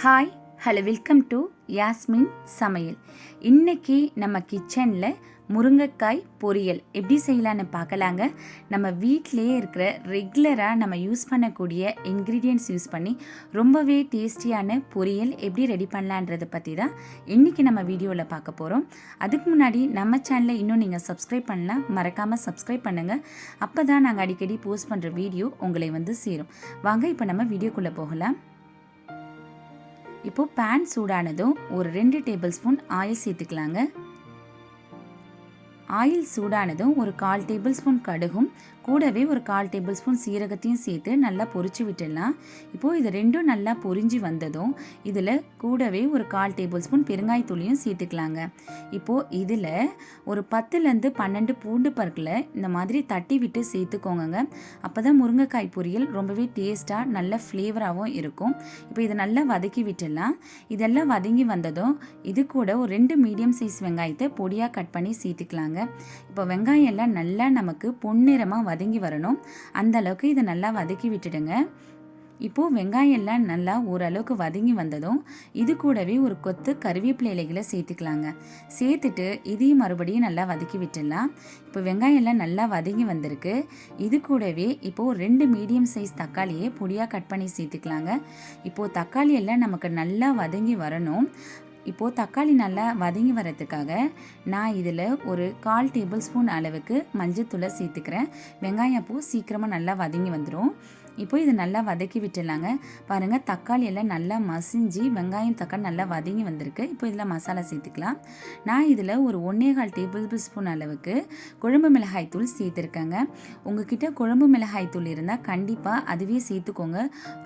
Hi hello welcome to Yasmin சமையல். இன்றைக்கி நம்ம கிச்சனில் முருங்கைக்காய் பொரியல் எப்படி செய்யலான்னு பார்க்கலாங்க. நம்ம வீட்டிலே இருக்கிற ரெகுலராக நம்ம யூஸ் பண்ணக்கூடிய இன்க்ரீடியன்ட்ஸ் யூஸ் பண்ணி ரொம்பவே டேஸ்டியான பொரியல் எப்படி ரெடி பண்ணலான்றதை பற்றி தான் இன்றைக்கி நம்ம வீடியோவில் பார்க்க போகிறோம். அதுக்கு முன்னாடி நம்ம சேனலை இன்னும் நீங்கள் சப்ஸ்கிரைப் பண்ணலாம், மறக்காமல் சப்ஸ்கிரைப் பண்ணுங்கள். அப்போ தான் நாங்கள் அடிக்கடி போஸ்ட் பண்ணுற வீடியோ உங்களை வந்து சேரும். வாங்க இப்போ நம்ம வீடியோக்குள்ளே போகலாம். இப்போது பேன் சூடானதும் ஒரு 2 டேபிள் ஸ்பூன் ஆயில் சேர்த்துக்கலாங்க. ஆயில் சூடானதும் ஒரு 1/4 டேபிள் ஸ்பூன் கடுகும் கூடவே ஒரு 1/4 டேபிள் ஸ்பூன் சீரகத்தையும் சேர்த்து நல்லா பொரிச்சு விட்டுடலாம். இப்போது இது ரெண்டும் நல்லா பொரிஞ்சு வந்ததும் இதில் கூடவே ஒரு 1/4 டேபிள் ஸ்பூன் பெருங்காயத்தூளையும் சேர்த்துக்கலாங்க. இப்போது இதில் ஒரு 10லேருந்து 12 பூண்டு பற்களை இந்த மாதிரி தட்டி விட்டு சேர்த்துக்கோங்க. அப்போ தான் முருங்கைக்காய் பொரியல் ரொம்பவே டேஸ்ட்டாக நல்ல ஃப்ளேவராகவும் இருக்கும். இப்போ இதை நல்லா வதக்கி விட்டுடலாம். இதெல்லாம் வதங்கி வந்ததும் இது கூட ஒரு 2 மீடியம் சைஸ் வெங்காயத்தை பொடியாக கட் பண்ணி சேர்த்துக்கலாங்க. இப்போ வெங்காயம் எல்லாம் நல்லா நமக்கு பொன்னிறமாக வதங்கி வரணும். அந்த அளவுக்கு இதை நல்லா வதக்கி விட்டுடுங்க. இப்போது வெங்காயம் எல்லாம் நல்லா ஓரளவுக்கு வதங்கி வந்ததும் இது கூடவே ஒரு கொத்து கருவேப்பிலை இலைகளை சேர்த்துக்கலாங்க. சேர்த்துட்டு இதையும் மறுபடியும் நல்லா வதக்கி விட்டுடலாம். இப்போ வெங்காயம் எல்லாம் நல்லா வதங்கி வந்திருக்கு. இது கூடவே இப்போது 2 மீடியம் சைஸ் தக்காளியை பொடியாக கட் பண்ணி சேர்த்துக்கலாங்க. இப்போது தக்காளி எல்லாம் நமக்கு நல்லா வதங்கி வரணும். இப்போது தக்காளி நல்லா வதங்கி வரதுக்காக நான் இதில் ஒரு 1/4 டேபிள் ஸ்பூன் அளவுக்கு மஞ்சத்தூளை சேர்த்துக்கிறேன். வெங்காயம் பூ சீக்கிரமாக நல்லா வதங்கி வந்துடும். இப்போ இது நல்லா வதக்கி விட்டுடலாங்க. பாருங்கள், தக்காளி எல்லாம் நல்லா மசிஞ்சு வெங்காயம் தக்காளி நல்லா வதங்கி வந்திருக்கு. இப்போ இதில் மசாலா சேர்த்துக்கலாம். நான் இதில் ஒரு 1/4 டேபிள் ஸ்பூன் அளவுக்கு குழம்பு மிளகாய் தூள் சேர்த்துருக்கேங்க. உங்ககிட்ட குழம்பு மிளகாய் தூள் இருந்தால் கண்டிப்பாக அதுவே சேர்த்துக்கோங்க.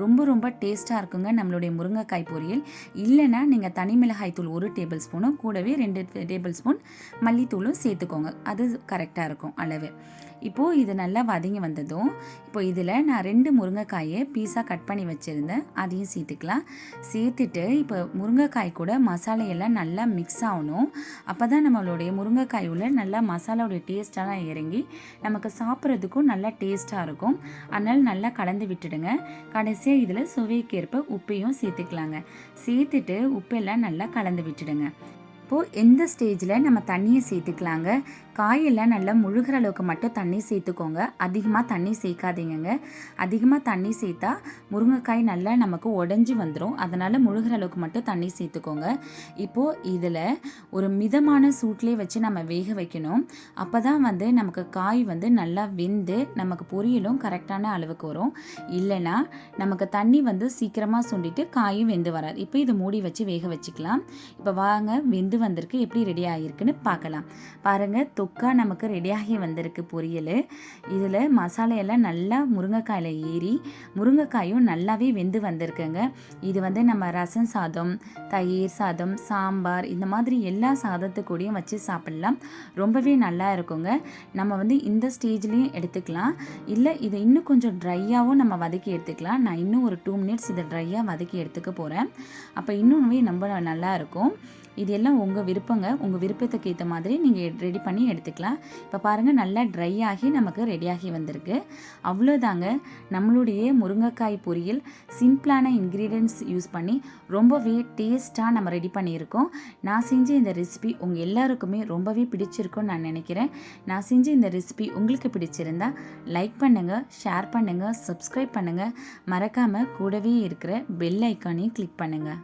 ரொம்ப ரொம்ப டேஸ்ட்டாக இருக்குங்க நம்மளுடைய முருங்கைக்காய் பொரியல். இல்லைன்னா நீங்கள் தனி மிளகாய் தூள் 1 டேபிள் ஸ்பூனும் கூடவே 2 டேபிள் ஸ்பூன் மல்லித்தூளும் சேர்த்துக்கோங்க. அது கரெக்டாக இருக்கும் அளவு. இப்போது இது நல்லா வதங்கி வந்ததும் இப்போ இதில் நான் 2 முருங்கைக்காயை பீஸாக கட் பண்ணி வச்சுருந்தேன், அதையும் சேர்த்துக்கலாம். சேர்த்துட்டு இப்போ முருங்கைக்காய் கூட மசாலையெல்லாம் நல்லா மிக்ஸ் ஆகணும். அப்போ தான் நம்மளுடைய முருங்கைக்காய் உள்ள நல்லா மசாலாவுடைய டேஸ்ட்டெல்லாம் இறங்கி நமக்கு சாப்பிட்றதுக்கும் நல்லா டேஸ்ட்டாக இருக்கும். அதனால் நல்லா கலந்து விட்டுடுங்க. கடைசியாக இதில் சுவைக்கேற்ப உப்பையும் சேர்த்துக்கலாங்க. சேர்த்துட்டு உப்பெல்லாம் நல்லா கலந்து விட்டுடுங்க. இப்போது எந்த ஸ்டேஜில் நம்ம தண்ணியை சேர்த்துக்கலாங்க. காயெல்லாம் நல்லா முழுகிற அளவுக்கு மட்டும் தண்ணி சேர்த்துக்கோங்க. அதிகமாக தண்ணி சேர்க்காதீங்க. அதிகமாக தண்ணி சேர்த்தா முருங்கைக்காய் நல்லா நமக்கு உடஞ்சி வந்துடும். அதனால் முழுகிற அளவுக்கு மட்டும் தண்ணி சேர்த்துக்கோங்க. இப்போது இதில் ஒரு மிதமான சூட்லேயே வச்சு நம்ம வேக வைக்கணும். அப்போ தான் வந்து நமக்கு காய் வந்து நல்லா வெந்து நமக்கு பொரியலும் கரெக்டான அளவுக்கு வரும். இல்லைன்னா நமக்கு தண்ணி வந்து சீக்கிரமாக சுண்டிட்டு காயும் வெந்து வராது. இப்போ இது மூடி வச்சு வேக வச்சுக்கலாம். இப்போ வாங்க, வெந்து வந்திருக்கு. எப்படி ரெடி ஆகியிருக்குன்னு பார்க்கலாம். பாருங்கள், தொக்கா நமக்கு ரெடியாகி வந்திருக்கு பொரியல். இதில் மசாலையெல்லாம் நல்லா முருங்கைக்காயில் ஏறி முருங்கைக்காயும் நல்லாவே வெந்து வந்திருக்குங்க. இது வந்து நம்ம ரசம் சாதம், தயிர் சாதம், சாம்பார் இந்த மாதிரி எல்லா சாதத்துக்கூடையும் வச்சு சாப்பிட்லாம். ரொம்பவே நல்லா இருக்குங்க. நம்ம வந்து இந்த ஸ்டேஜ்லேயும் எடுத்துக்கலாம். இல்லை இதை இன்னும் கொஞ்சம் ட்ரையாகவும் நம்ம வதக்கி எடுத்துக்கலாம். நான் இன்னும் ஒரு 2 மினிட்ஸ் இதை ட்ரையாக வதக்கி எடுத்துக்க போகிறேன். அப்போ இன்னுமே ரொம்ப நல்லா இருக்கும். இது எல்லாம் உங்கள் விருப்பங்க. உங்கள் விருப்பத்துக்கு ஏற்ற மாதிரி நீங்கள் ரெடி பண்ணி எடுத்துக்கலாம். இப்போ பாருங்கள், நல்லா ட்ரை ஆகி நமக்கு ரெடியாகி வந்திருக்கு. அவ்வளோதாங்க, நம்மளுடைய முருங்கைக்காய் பொரியல் சிம்பிளான இன்க்ரீடியன்ட்ஸ் யூஸ் பண்ணி ரொம்பவே டேஸ்ட்டாக நம்ம ரெடி பண்ணியிருக்கோம். நான் செஞ்ச இந்த ரெசிபி உங்கள் எல்லாருக்குமே ரொம்பவே பிடிச்சிருக்கும்னு நான் நினைக்கிறேன். நான் செஞ்ச இந்த ரெசிபி உங்களுக்கு பிடிச்சிருந்தா லைக் பண்ணுங்கள், ஷேர் பண்ணுங்கள், சப்ஸ்கிரைப் பண்ணுங்கள். மறக்காமல் கூடவே இருக்கிற பெல் ஐக்கானையும் கிளிக் பண்ணுங்கள்.